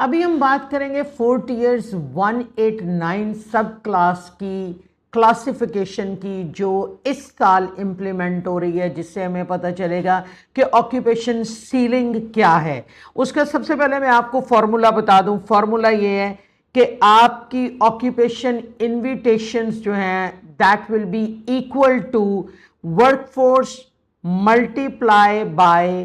अभी हम बात करेंगे 4 टीयर्स 189 सब क्लास की क्लासिफिकेशन की जो इस साल इम्प्लीमेंट हो रही है, जिससे हमें पता चलेगा कि ऑक्यूपेशन सीलिंग क्या है। उसका सबसे पहले मैं आपको फॉर्मूला बता दूं। फॉर्मूला ये है कि आपकी ऑक्यूपेशन इन्विटेशंस जो हैं that will be equal to workforce multiply by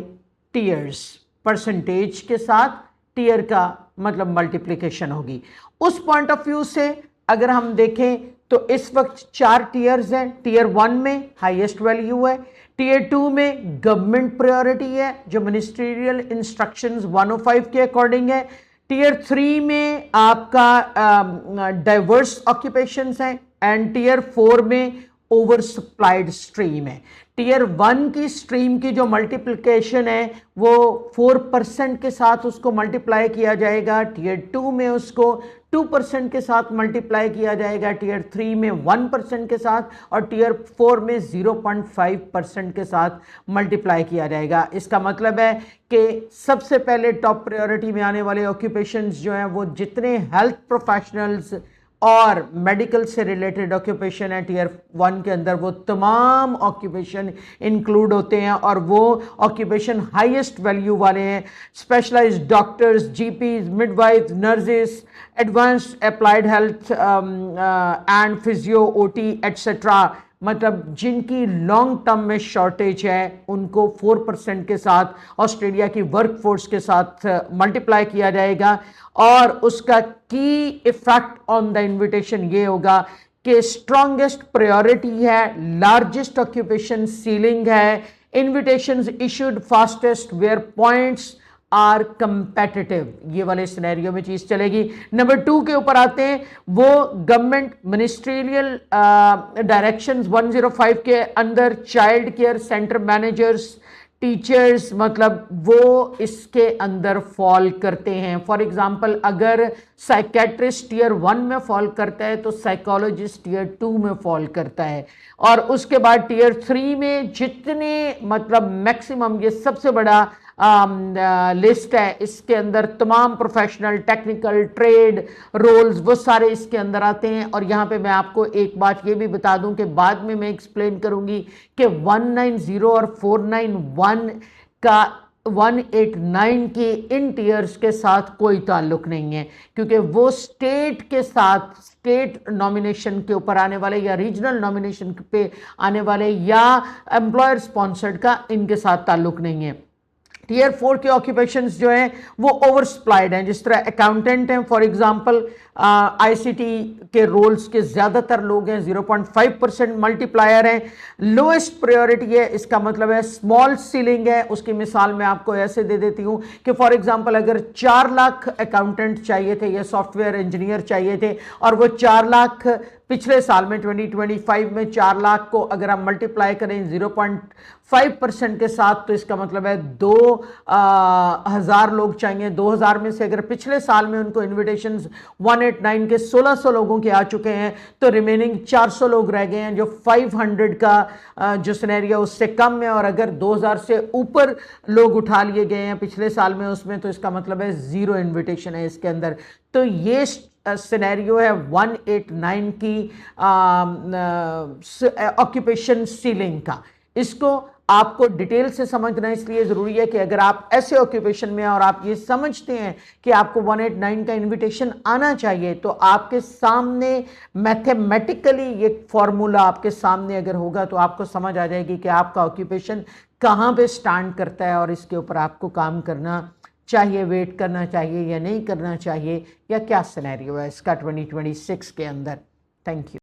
tiers. Percentage के साथ टीयर का मतलब मल्टीप्लिकेशन होगी। उस पॉइंट ऑफ व्यू से अगर हम देखें तो इस वक्त 4 टीयर्स हैं। टीयर 1 में हाईएस्ट वैल्यू है, टीयर 2 में गवर्नमेंट प्रायोरिटी है जो मिनिस्ट्रियल इंस्ट्रक्शंस 105 के अकॉर्डिंग है, टीयर 3 में आपका डाइवर्स ऑक्यूपेशंस हैं एंड टीयर 4 में ओवर सप्लाइड स्ट्रीम है। टीयर 1 की स्ट्रीम की जो मल्टीप्लिकेशन है वो 4% के साथ उसको मल्टीप्लाई किया जाएगा, टीयर 2 में उसको 2% के साथ मल्टीप्लाई किया जाएगा, टीयर 3 में 1% के साथ और टीयर 4 में 0.5% के साथ मल्टीप्लाई किया जाएगा। इसका मतलब है कि सबसे पहले टॉप प्रायोरिटी में आने वाले ऑक्यूपेशंस जो हैं वो जितने हेल्थ प्रोफेशनल्स और मेडिकल से रिलेटेड ऑक्यूपेशन है टीयर 1 के अंदर, वो तमाम ऑक्यूपेशन इंक्लूड होते हैं और वो ऑक्यूपेशन हाईएस्ट वैल्यू वाले हैं। Specialised doctors, GPs, midwife, nurses, advanced applied health and physio, OT etcetera, मतलब जिनकी लॉन्ग टर्म में शॉर्टेज है उनको 4% के साथ ऑस्ट्रेलिया की वर्कफोर्स के साथ मल्टीप्लाई किया जाएगा। और उसका की इफेक्ट ऑन द इन्विटेशन ये होगा कि स्ट्रॉन्गेस्ट प्रायोरिटी है, लार्जेस्ट ऑक्यूपेशन सीलिंग है, invitations issued fastest where points are competitive, ये वाले सिनेरियो में चीज चलेगी। नंबर 2 के ऊपर आते हैं, वो गवर्नमेंट मिनिस्ट्रियल डायरेक्शंस 105 के अंदर child care centre managers, teachers, मतलब वो इसके अंदर फॉल करते हैं। फॉर एग्जांपल अगर साइकेट्रिस्ट टीयर 1 में फॉल करता है तो साइकोलॉजिस्ट टीयर 2 में फॉल करता है। और उसके बाद टीयर 3 में जितने मतलब मैक्सिमम, ये सबसे बड़ा लिस्ट है, इसके अंदर तमाम प्रोफेशनल, टेक्निकल, ट्रेड रोल्स वो सारे इसके अंदर आते हैं। और यहाँ पे मैं आपको एक बात ये भी बता दूं कि बाद में मैं एक्सप्लेन करूंगी कि 190 और 491 का 189 के इन टीयर्स के साथ कोई ताल्लुक नहीं है, क्योंकि वो स्टेट के साथ, स्टेट नॉमिनेशन के ऊपर आने वाले या रीजनल नॉमिनेशन पे आने वाले या एम्प्लॉयर स्पॉन्सर्ड का इनके साथ ताल्लुक नहीं है। टीयर 4 के ऑक्यूपेशंस जो हैं वो ओवर सप्लाइड हैं। जिस तरह अकाउंटेंट हैं, फॉर एग्जांपल आईसीटी के रोल्स के ज़्यादातर लोग हैं, 0.5% मल्टीप्लायर हैं। लोएस्ट प्रायोरिटी है, इसका मतलब है स्मॉल सीलिंग है। उसकी मिसाल मैं आपको ऐसे दे देती हूँ कि फॉर एग्जांपल अगर 4 लाख अकाउंटेंट चाहिए थे या सॉफ्टवेयर इंजीनियर चाहिए थे और वो 4 लाख पिछले साल में 2025 में 4 लाख को अगर हम मल्टीप्लाई करें 0.5% के साथ तो इसका मतलब है 2000 लोग चाहिए। 2000 में से अगर पिछले साल में उनको इन्विटेशंस 189 के 1600 लोगों के आ चुके हैं तो रिमेनिंग 400 लोग रह गए हैं, जो 500 का जो सिनेरियो उससे कम है। और अगर 2000 से ऊपर लोग उठा लिए गए हैं पिछले साल में उसमें, तो इसका मतलब है 0 इन्विटेशन है इसके अंदर। तो ये सिनेरियो है 189 की ऑक्यूपेशन सीलिंग का। इसको आपको डिटेल से समझना इसलिए ज़रूरी है कि अगर आप ऐसे ऑक्यूपेशन में और आप ये समझते हैं कि आपको 189 का इनविटेशन आना चाहिए तो आपके सामने मैथमेटिकली ये फॉर्मूला आपके सामने अगर होगा तो आपको समझ आ जाएगी कि आपका ऑक्यूपेशन कहाँ पे स्टैंड करता है और इसके ऊपर आपको काम करना चाहिए, वेट करना चाहिए या नहीं करना चाहिए, या क्या सिनेरियो है इसका 2026 के अंदर। Thank you.